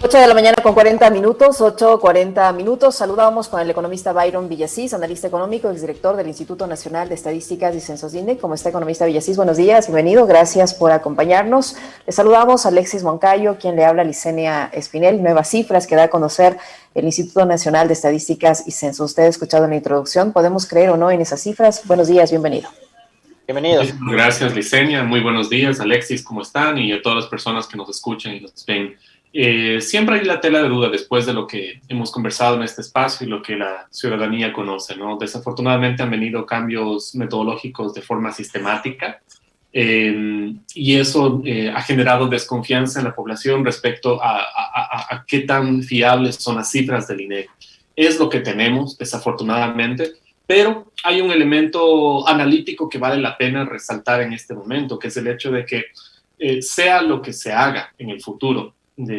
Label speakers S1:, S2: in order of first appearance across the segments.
S1: 8 de la mañana con 40 minutos, 8:40 minutos. Saludamos con el economista Byron Villasís, analista económico, exdirector del Instituto Nacional de Estadísticas y Censos INDEC. ¿Cómo está, economista Villasís? Buenos días, bienvenido, gracias por acompañarnos. Le saludamos a Alexis Moncayo, quien le habla a Licenia Espinel. Nuevas cifras que da a conocer el Instituto Nacional de Estadísticas y Censos. Usted ha escuchado en la introducción, ¿podemos creer o no en esas cifras? Buenos días, bienvenido.
S2: Bienvenidos. Muchísimas gracias, Licenia. Muy buenos días, Alexis, ¿cómo están? Y a todas las personas que nos escuchan y nos ven. Siempre hay la tela de duda después de lo que hemos conversado en este espacio y lo que la ciudadanía conoce, ¿no? Desafortunadamente han venido cambios metodológicos de forma sistemática y eso ha generado desconfianza en la población respecto a qué tan fiables son las cifras del INEGI. Es lo que tenemos, desafortunadamente, pero hay un elemento analítico que vale la pena resaltar en este momento, que es el hecho de que sea lo que se haga en el futuro,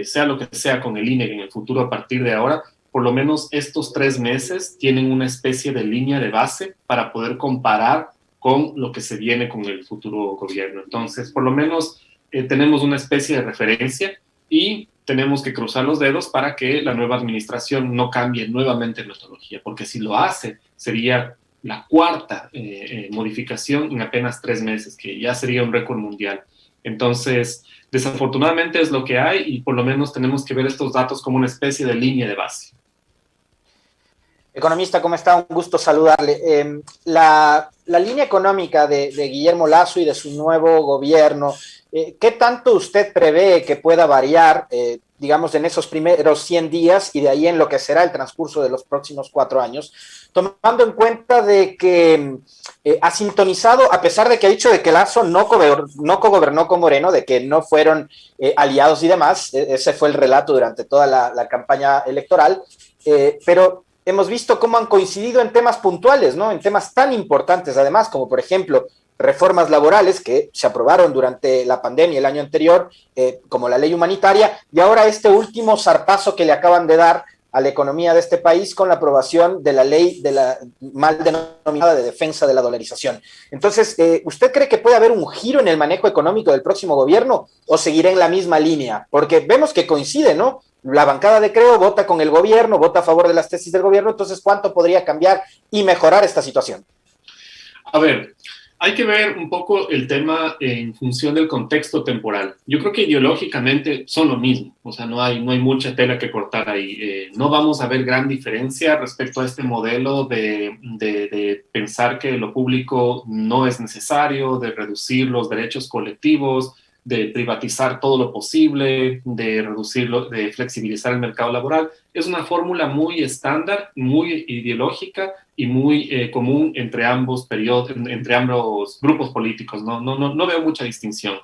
S2: sea lo que sea con el INEGI en el futuro a partir de ahora, por lo menos estos 3 meses tienen una especie de línea de base para poder comparar con lo que se viene con el futuro gobierno. Entonces, por lo menos tenemos una especie de referencia y tenemos que cruzar los dedos para que la nueva administración no cambie nuevamente metodología, porque si lo hace, sería la cuarta modificación en apenas 3 meses, que ya sería un récord mundial. Entonces, desafortunadamente es lo que hay y por lo menos tenemos que ver estos datos como una especie de línea de base.
S3: Economista, ¿cómo está? Un gusto saludarle. La línea económica de Guillermo Lasso y de su nuevo gobierno, ¿qué tanto usted prevé que pueda variar, digamos, en esos primeros 100 días y de ahí en lo que será el transcurso de los próximos 4 años? Tomando en cuenta de que ha sintonizado, a pesar de que ha dicho de que Lasso no cogobernó con Moreno, de que no fueron aliados y demás, ese fue el relato durante toda la campaña electoral, pero hemos visto cómo han coincidido en temas puntuales, ¿no? En temas tan importantes, además, como por ejemplo reformas laborales que se aprobaron durante la pandemia el año anterior, como la ley humanitaria, y ahora este último zarpazo que le acaban de dar a la economía de este país con la aprobación de la ley de la mal denominada de defensa de la dolarización. Entonces, ¿usted cree que puede haber un giro en el manejo económico del próximo gobierno o seguirá en la misma línea? Porque vemos que coincide, ¿no? La bancada de Creo vota con el gobierno, vota a favor de las tesis del gobierno, entonces, ¿cuánto podría cambiar y mejorar esta situación?
S2: A ver, hay que ver un poco el tema en función del contexto temporal. Yo creo que ideológicamente son lo mismo, o sea, no hay mucha tela que cortar ahí. No vamos a ver gran diferencia respecto a este modelo de pensar que lo público no es necesario, de reducir los derechos colectivos, de privatizar todo lo posible, de reducirlo, de flexibilizar el mercado laboral. Es una fórmula muy estándar, muy ideológica y muy común entre ambos periodos, entre ambos grupos políticos. No veo mucha distinción.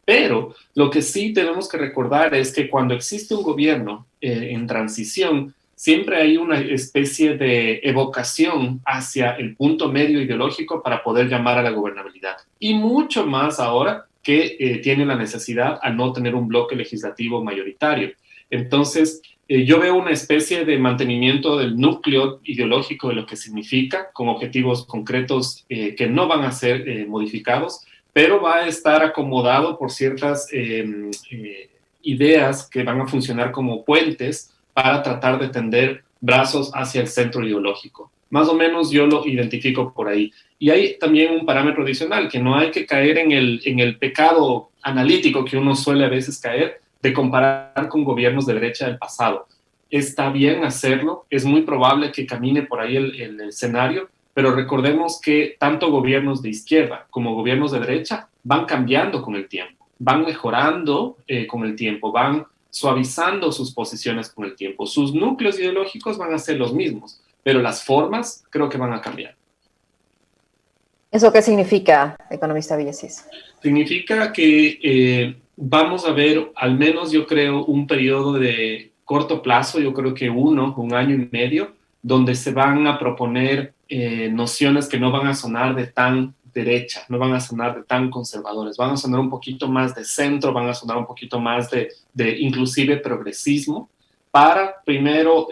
S2: Pero lo que sí tenemos que recordar es que cuando existe un gobierno en transición, siempre hay una especie de evocación hacia el punto medio ideológico para poder llamar a la gobernabilidad. Y mucho más ahora que tiene la necesidad al no tener un bloque legislativo mayoritario. Entonces, yo veo una especie de mantenimiento del núcleo ideológico de lo que significa, con objetivos concretos que no van a ser modificados, pero va a estar acomodado por ciertas ideas que van a funcionar como puentes para tratar de tender brazos hacia el centro ideológico. Más o menos yo lo identifico por ahí. Y hay también un parámetro adicional, que no hay que caer en el pecado analítico que uno suele a veces caer, de comparar con gobiernos de derecha del pasado. Está bien hacerlo, es muy probable que camine por ahí el escenario, pero recordemos que tanto gobiernos de izquierda como gobiernos de derecha van cambiando con el tiempo, van mejorando con el tiempo, van suavizando sus posiciones con el tiempo. Sus núcleos ideológicos van a ser los mismos, pero las formas creo que van a cambiar.
S1: ¿Eso qué significa, economista Villasís?
S2: Significa que vamos a ver, al menos yo creo, un periodo de corto plazo, yo creo que un año y medio, donde se van a proponer nociones que no van a sonar de tan derecha, no van a sonar de tan conservadores, van a sonar un poquito más de centro, van a sonar un poquito más de inclusive progresismo, para primero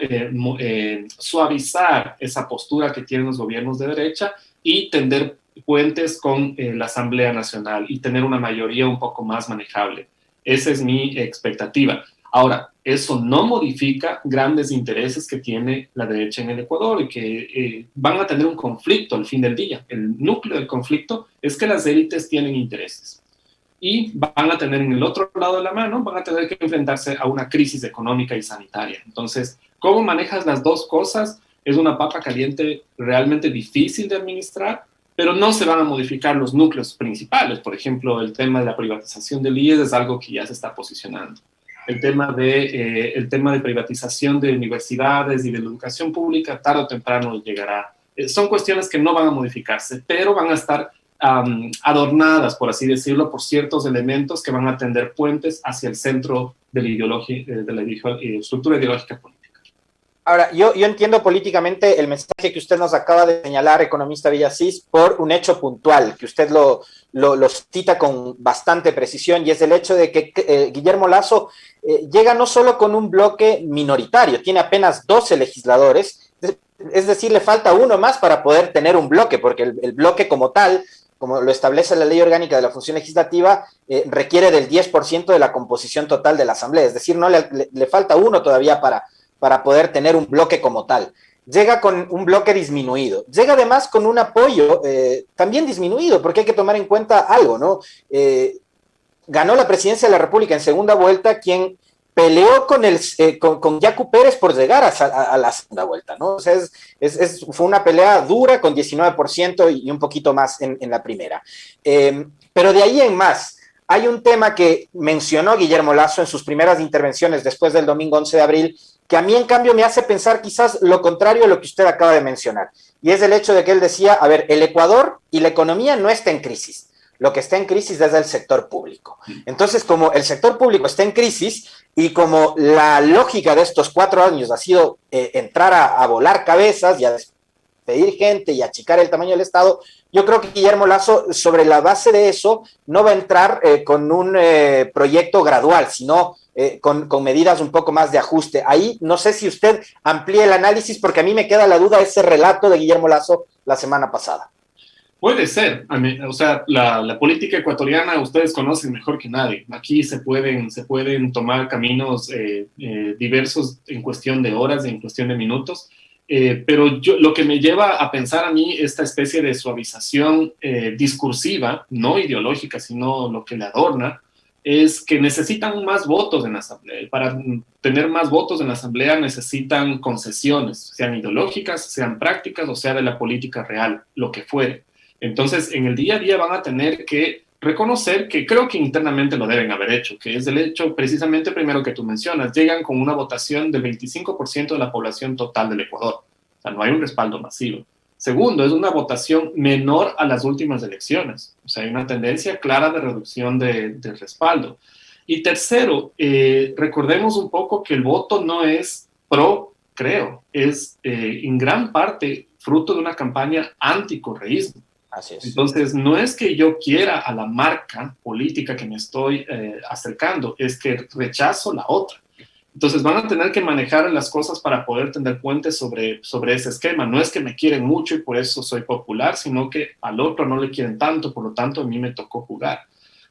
S2: suavizar esa postura que tienen los gobiernos de derecha y tender puentes con la Asamblea Nacional y tener una mayoría un poco más manejable. Esa es mi expectativa. Ahora, eso no modifica grandes intereses que tiene la derecha en el Ecuador y que van a tener un conflicto al fin del día. El núcleo del conflicto es que las élites tienen intereses y van a tener en el otro lado de la mano, van a tener que enfrentarse a una crisis económica y sanitaria. Entonces, ¿cómo manejas las dos cosas? Es una papa caliente realmente difícil de administrar, pero no se van a modificar los núcleos principales. Por ejemplo, el tema de la privatización del IES es algo que ya se está posicionando. El tema de privatización de universidades y de la educación pública tarde o temprano llegará. Son cuestiones que no van a modificarse, pero van a estar adornadas, por así decirlo, por ciertos elementos que van a tender puentes hacia el centro de la estructura ideológica política.
S3: Ahora, yo entiendo políticamente el mensaje que usted nos acaba de señalar, economista Villasís, por un hecho puntual, que usted lo cita con bastante precisión, y es el hecho de que Guillermo Lasso llega no solo con un bloque minoritario, tiene apenas 12 legisladores, es decir, le falta uno más para poder tener un bloque, porque el bloque como tal, como lo establece la Ley Orgánica de la Función Legislativa, requiere del 10% de la composición total de la Asamblea, es decir, no le falta uno todavía para poder tener un bloque como tal. Llega con un bloque disminuido. Llega además con un apoyo también disminuido, porque hay que tomar en cuenta algo, ¿no? Ganó la presidencia de la República en segunda vuelta quien peleó con Yacu Pérez por llegar a la segunda vuelta, ¿no? O sea, fue una pelea dura con 19% y un poquito más en la primera. Pero de ahí en más, hay un tema que mencionó Guillermo Lasso en sus primeras intervenciones después del domingo 11 de abril, que a mí en cambio me hace pensar quizás lo contrario a lo que usted acaba de mencionar, y es el hecho de que él decía, a ver, el Ecuador y la economía no está en crisis, lo que está en crisis es el sector público. Entonces, como el sector público está en crisis y como la lógica de estos 4 años ha sido entrar a volar cabezas y a despedir gente y achicar el tamaño del Estado, yo creo que Guillermo Lasso, sobre la base de eso, no va a entrar con un proyecto gradual, sino con medidas un poco más de ajuste. Ahí no sé si usted amplíe el análisis, porque a mí me queda la duda ese relato de Guillermo Lasso la semana pasada.
S2: Puede ser, o sea, la política ecuatoriana ustedes conocen mejor que nadie. Aquí se pueden tomar caminos diversos en cuestión de horas, en cuestión de minutos, pero lo que me lleva a pensar a mí esta especie de suavización discursiva, no ideológica, sino lo que le adorna, es que necesitan más votos en la Asamblea. Para tener más votos en la Asamblea necesitan concesiones, sean ideológicas, sean prácticas o sea de la política real, lo que fuere. Entonces, en el día a día van a tener que reconocer que creo que internamente lo deben haber hecho, que es el hecho precisamente primero que tú mencionas, llegan con una votación del 25% de la población total del Ecuador. O sea, no hay un respaldo masivo. Segundo, es una votación menor a las últimas elecciones. O sea, hay una tendencia clara de reducción de respaldo. Y tercero, recordemos un poco que el voto no es pro, creo, es en gran parte fruto de una campaña anticorreísmo.
S3: Así es.
S2: Entonces, no es que yo quiera a la marca política que me estoy acercando, es que rechazo la otra. Entonces, van a tener que manejar las cosas para poder tender puentes sobre ese esquema. No es que me quieren mucho y por eso soy popular, sino que al otro no le quieren tanto, por lo tanto, a mí me tocó jugar.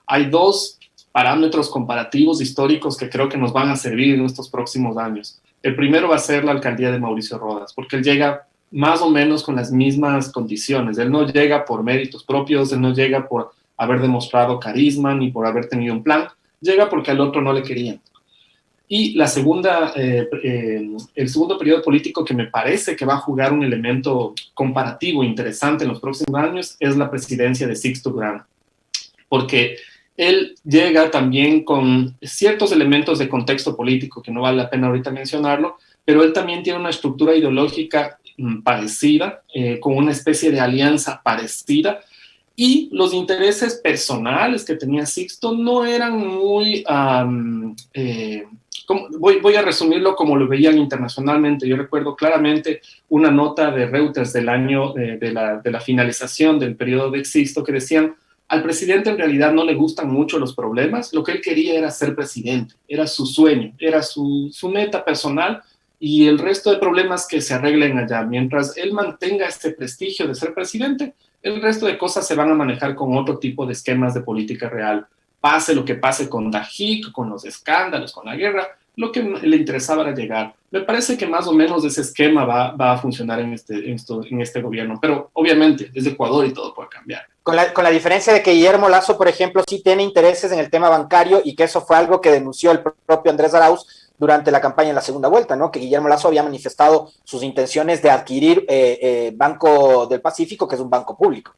S2: Hay 2 parámetros comparativos históricos que creo que nos van a servir en estos próximos años. El primero va a ser la alcaldía de Mauricio Rodas, porque él llega más o menos con las mismas condiciones. Él no llega por méritos propios, él no llega por haber demostrado carisma ni por haber tenido un plan, llega porque al otro no le querían. Y el segundo periodo político que me parece que va a jugar un elemento comparativo interesante en los próximos años es la presidencia de Sixto Durán, porque él llega también con ciertos elementos de contexto político que no vale la pena ahorita mencionarlo, pero él también tiene una estructura ideológica parecida, con una especie de alianza parecida, y los intereses personales que tenía Sixto no eran muy... voy a resumirlo como lo veían internacionalmente. Yo recuerdo claramente una nota de Reuters del año de la finalización del periodo de Sixto que decían: al presidente en realidad no le gustan mucho los problemas, lo que él quería era ser presidente, era su sueño, era su meta personal, y el resto de problemas que se arreglen allá. Mientras él mantenga este prestigio de ser presidente, el resto de cosas se van a manejar con otro tipo de esquemas de política real. Pase lo que pase con Dajic, con los escándalos, con la guerra, lo que le interesaba era llegar. Me parece que más o menos ese esquema va a funcionar en este gobierno, pero obviamente es Ecuador y todo puede cambiar.
S3: Con la diferencia de que Guillermo Lasso, por ejemplo, sí tiene intereses en el tema bancario y que eso fue algo que denunció el propio Andrés Arauz durante la campaña en la segunda vuelta, ¿no? Que Guillermo Lasso había manifestado sus intenciones de adquirir Banco del Pacífico, que es un banco público.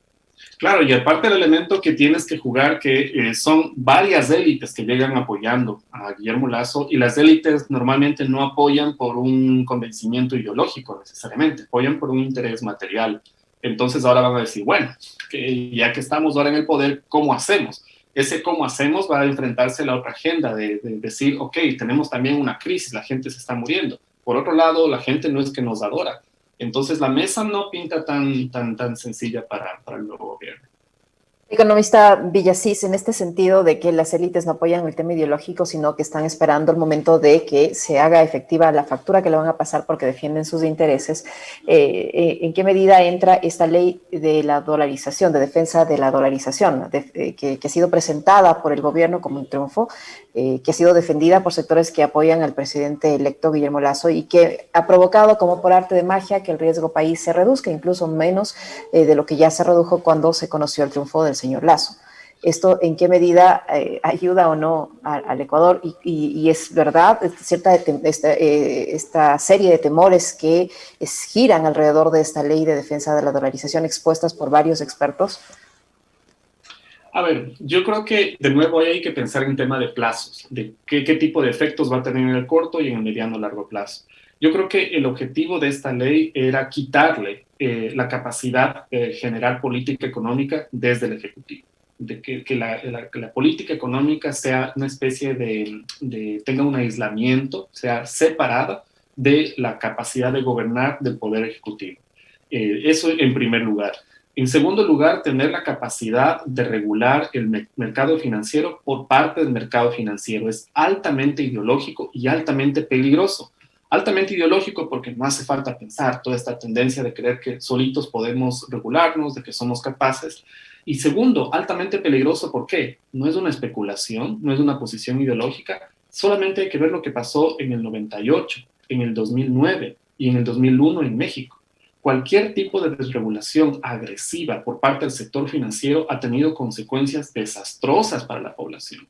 S2: Claro, y aparte el elemento que tienes que jugar, que son varias élites que llegan apoyando a Guillermo Lasso, y las élites normalmente no apoyan por un convencimiento ideológico necesariamente, apoyan por un interés material. Entonces ahora van a decir, bueno, que ya que estamos ahora en el poder, ¿cómo hacemos? Ese cómo hacemos va a enfrentarse a la otra agenda de decir, ok, tenemos también una crisis, la gente se está muriendo. Por otro lado, la gente no es que nos adora. Entonces la mesa no pinta tan sencilla para el nuevo gobierno.
S1: Economista Villasís, en este sentido de que las élites no apoyan el tema ideológico, sino que están esperando el momento de que se haga efectiva la factura que le van a pasar porque defienden sus intereses, ¿en qué medida entra esta ley de la dolarización, de defensa de la dolarización, que ha sido presentada por el gobierno como un triunfo, que ha sido defendida por sectores que apoyan al presidente electo Guillermo Lasso y que ha provocado como por arte de magia que el riesgo país se reduzca, incluso menos de lo que ya se redujo cuando se conoció el triunfo del señor Lasso? ¿Esto en qué medida ayuda o no al Ecuador? Y es verdad, esta serie de temores que giran alrededor de esta ley de defensa de la dolarización expuestas por varios expertos.
S2: A ver, yo creo que de nuevo hay que pensar en tema de plazos, de qué tipo de efectos va a tener en el corto y en el mediano largo plazo. Yo creo que el objetivo de esta ley era quitarle la capacidad de generar política económica desde el Ejecutivo, de que la política económica sea una especie tenga un aislamiento, sea separada de la capacidad de gobernar del Poder Ejecutivo. Eso en primer lugar. En segundo lugar, tener la capacidad de regular el mercado financiero por parte del mercado financiero. Es altamente ideológico y altamente peligroso. Altamente ideológico porque no hace falta pensar toda esta tendencia de creer que solitos podemos regularnos, de que somos capaces. Y segundo, altamente peligroso, ¿por qué? No es una especulación, no es una posición ideológica, solamente hay que ver lo que pasó en el 98, en el 2009 y en el 2001 en México. Cualquier tipo de desregulación agresiva por parte del sector financiero ha tenido consecuencias desastrosas para la población.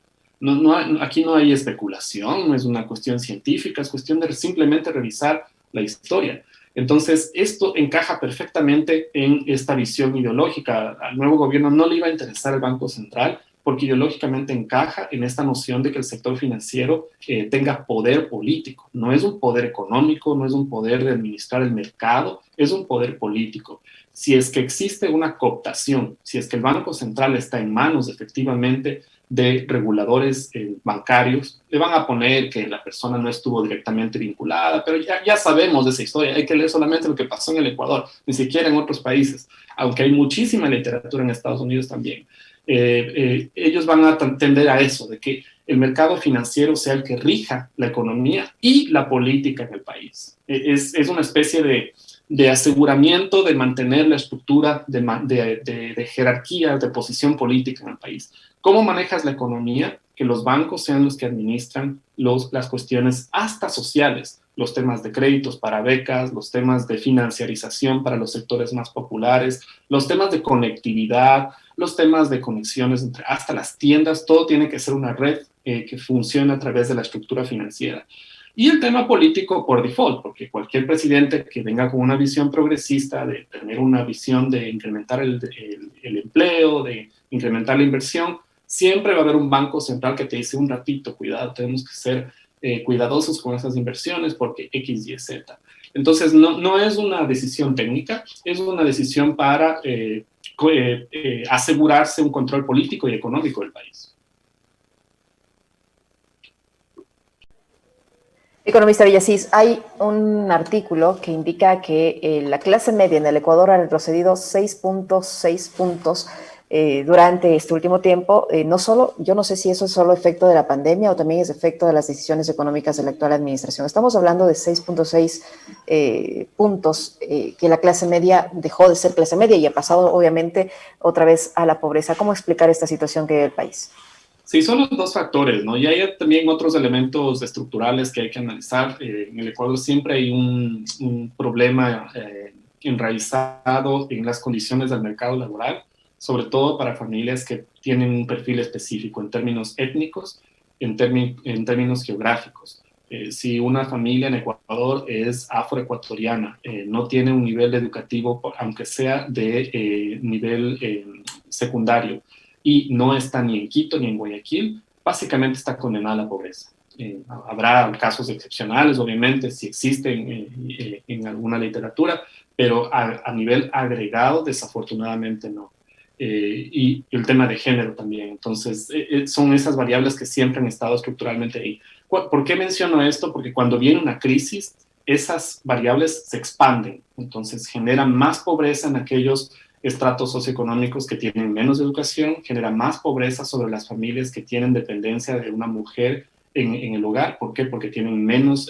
S2: Aquí no hay especulación, no es una cuestión científica, es cuestión de simplemente revisar la historia. Entonces, esto encaja perfectamente en esta visión ideológica. Al nuevo gobierno no le iba a interesar el Banco Central porque ideológicamente encaja en esta noción de que el sector financiero tenga poder político. No es un poder económico, no es un poder de administrar el mercado, es un poder político. Si es que existe una cooptación, si es que el Banco Central está en manos efectivamente de reguladores bancarios, le van a poner que la persona no estuvo directamente vinculada, pero ya sabemos de esa historia, hay que leer solamente lo que pasó en el Ecuador, ni siquiera en otros países, aunque hay muchísima literatura en Estados Unidos también. Ellos van a tender a eso, de que el mercado financiero sea el que rija la economía y la política en el país. Es una especie de aseguramiento de mantener la estructura de jerarquía, de posición política en el país. ¿Cómo manejas la economía? Que los bancos sean los que administran las cuestiones hasta sociales, los temas de créditos para becas, los temas de financiarización para los sectores más populares, los temas de conectividad, los temas de conexiones entre hasta las tiendas, todo tiene que ser una red que funcione a través de la estructura financiera. Y el tema político por default, porque cualquier presidente que venga con una visión progresista, de tener una visión de incrementar el empleo, de incrementar la inversión, siempre va a haber un banco central que te dice un ratito, cuidado, tenemos que ser cuidadosos con esas inversiones porque X, Y, Z. Entonces, no es una decisión técnica, es una decisión para asegurarse un control político y económico del país.
S1: Economista Villasís, hay un artículo que indica que la clase media en el Ecuador ha retrocedido 6.6 puntos durante este último tiempo. Yo no sé si eso es solo efecto de la pandemia o también es efecto de las decisiones económicas de la actual administración. Estamos hablando de 6.6 puntos que la clase media dejó de ser clase media y ha pasado obviamente otra vez a la pobreza. ¿Cómo explicar esta situación que vive el país?
S2: Sí, son los dos factores, ¿no? Y hay también otros elementos estructurales que hay que analizar. En el Ecuador siempre hay un problema enraizado en las condiciones del mercado laboral, sobre todo para familias que tienen un perfil específico en términos étnicos, en términos geográficos. Si una familia en Ecuador es afroecuatoriana, no tiene un nivel educativo, aunque sea de nivel secundario, y no está ni en Quito ni en Guayaquil, básicamente está condenada a la pobreza. Habrá casos excepcionales, obviamente, si existen en alguna literatura, pero a nivel agregado, desafortunadamente no. Y el tema de género también. Entonces, son esas variables que siempre han estado estructuralmente ahí. ¿Por qué menciono esto? Porque cuando viene una crisis, esas variables se expanden. Entonces, generan más pobreza en aquellos estratos socioeconómicos que tienen menos educación, genera más pobreza sobre las familias que tienen dependencia de una mujer en el hogar. ¿Por qué? Porque tienen menos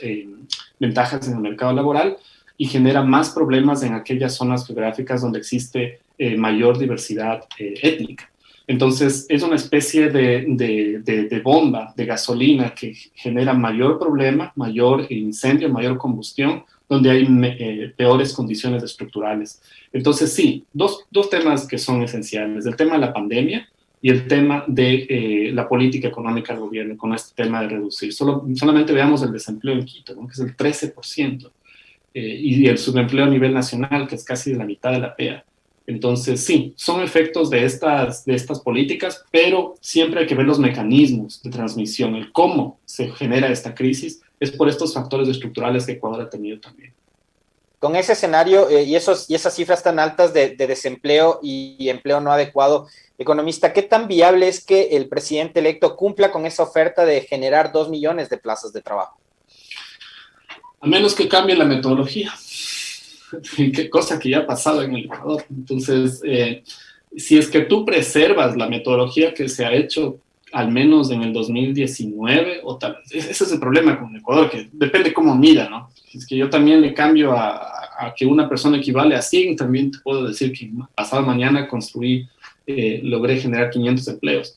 S2: ventajas en el mercado laboral y genera más problemas en aquellas zonas geográficas donde existe mayor diversidad étnica. Entonces, es una especie de bomba, de gasolina que genera mayor problema, mayor incendio, mayor combustión, donde hay peores condiciones estructurales. Entonces, sí, dos temas que son esenciales, el tema de la pandemia y el tema de la política económica del gobierno con este tema de reducir. Solamente veamos el desempleo en Quito, ¿no? Que es el 13%, y el subempleo a nivel nacional, que es casi de la mitad de la PEA. Entonces, sí, son efectos de estas políticas, pero siempre hay que ver los mecanismos de transmisión, el cómo se genera esta crisis, es por estos factores estructurales que Ecuador ha tenido también.
S3: Con ese escenario y esas cifras tan altas de desempleo y empleo no adecuado, economista, ¿qué tan viable es que el presidente electo cumpla con esa oferta de generar 2 millones de plazas de trabajo?
S2: A menos que cambie la metodología, qué cosa que ya ha pasado en el Ecuador. Entonces, si es que tú preservas la metodología que se ha hecho al menos en el 2019, o tal vez, ese es el problema con Ecuador, que depende cómo mida, ¿no? Es que yo también le cambio a que una persona equivale a 100, también te puedo decir que pasado mañana logré generar 500 empleos.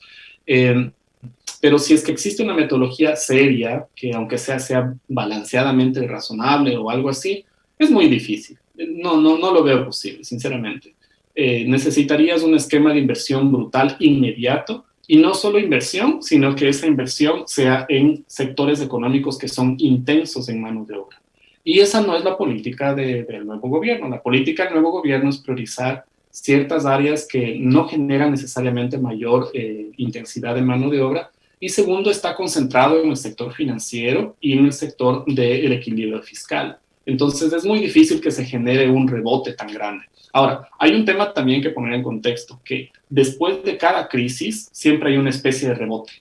S2: Pero si es que existe una metodología seria, que aunque sea balanceadamente razonable o algo así, es muy difícil. No lo veo posible, sinceramente. Necesitarías un esquema de inversión brutal inmediato, y no solo inversión, sino que esa inversión sea en sectores económicos que son intensos en mano de obra. Y esa no es la política del nuevo gobierno. La política del nuevo gobierno es priorizar ciertas áreas que no generan necesariamente mayor intensidad de mano de obra. Y segundo, está concentrado en el sector financiero y en el sector del equilibrio fiscal. Entonces es muy difícil que se genere un rebote tan grande. Ahora, hay un tema también que poner en contexto, que después de cada crisis siempre hay una especie de rebote.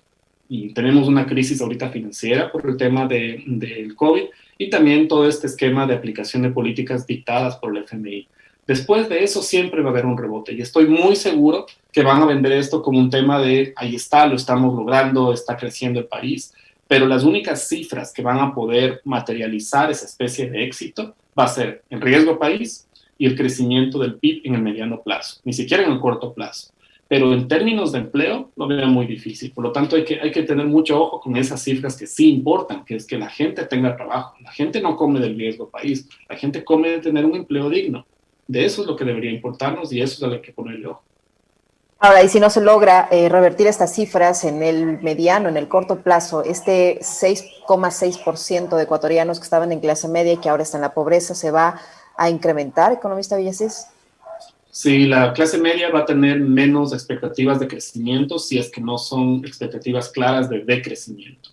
S2: Y tenemos una crisis ahorita financiera por el tema del COVID y también todo este esquema de aplicación de políticas dictadas por el FMI. Después de eso siempre va a haber un rebote y estoy muy seguro que van a vender esto como un tema de ahí está, lo estamos logrando, está creciendo el país, pero las únicas cifras que van a poder materializar esa especie de éxito va a ser el riesgo país y el crecimiento del PIB en el mediano plazo, ni siquiera en el corto plazo. Pero en términos de empleo lo veo muy difícil. Por lo tanto, hay que tener mucho ojo con esas cifras que sí importan, que es que la gente tenga trabajo. La gente no come del riesgo país, la gente come de tener un empleo digno. De eso es lo que debería importarnos y eso es a lo que hay que ponerle ojo.
S1: Ahora, y si no se logra revertir estas cifras en el mediano, en el corto plazo, este 6,6% de ecuatorianos que estaban en clase media y que ahora están en la pobreza, ¿se va a incrementar, economista Villasís?
S2: Sí, la clase media va a tener menos expectativas de crecimiento si es que no son expectativas claras de decrecimiento.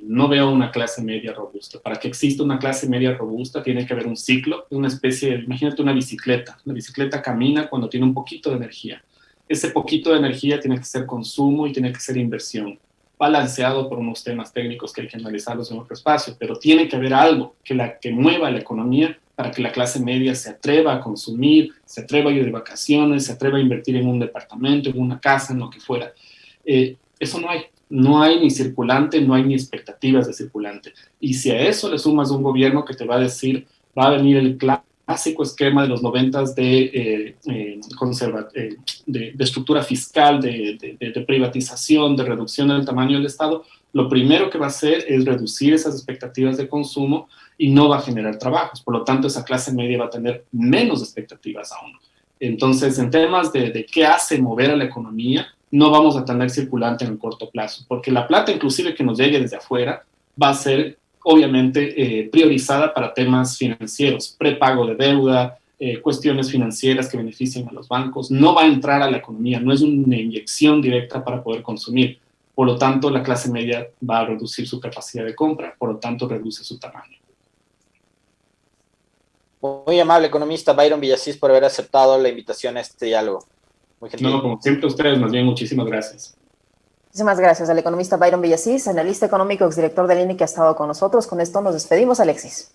S2: No veo una clase media robusta. Para que exista una clase media robusta tiene que haber un ciclo, una especie de, imagínate una bicicleta. La bicicleta camina cuando tiene un poquito de energía. Ese poquito de energía tiene que ser consumo y tiene que ser inversión, balanceado por unos temas técnicos que hay que analizarlos en otro espacio, pero tiene que haber algo que mueva la economía para que la clase media se atreva a consumir, se atreva a ir de vacaciones, se atreva a invertir en un departamento, en una casa, en lo que fuera. Eso no hay. No hay ni circulante, no hay ni expectativas de circulante. Y si a eso le sumas un gobierno que te va a decir, va a venir el clásico esquema de los 90s de estructura fiscal, de privatización, de reducción del tamaño del Estado, lo primero que va a hacer es reducir esas expectativas de consumo y no va a generar trabajos. Por lo tanto, esa clase media va a tener menos expectativas aún. Entonces, en temas de qué hace mover a la economía, no vamos a tener circulante en el corto plazo, porque la plata inclusive que nos llegue desde afuera va a ser obviamente priorizada para temas financieros, prepago de deuda, cuestiones financieras que beneficien a los bancos. No va a entrar a la economía, no es una inyección directa para poder consumir. Por lo tanto, la clase media va a reducir su capacidad de compra, por lo tanto, reduce su tamaño.
S3: Muy amable economista Byron Villasís por haber aceptado la invitación a este diálogo. Muy gentil.
S2: No, como siempre ustedes, más bien, muchísimas gracias.
S1: Muchísimas gracias al economista Byron Villasís, analista económico, exdirector del INE, que ha estado con nosotros. Con esto nos despedimos, Alexis.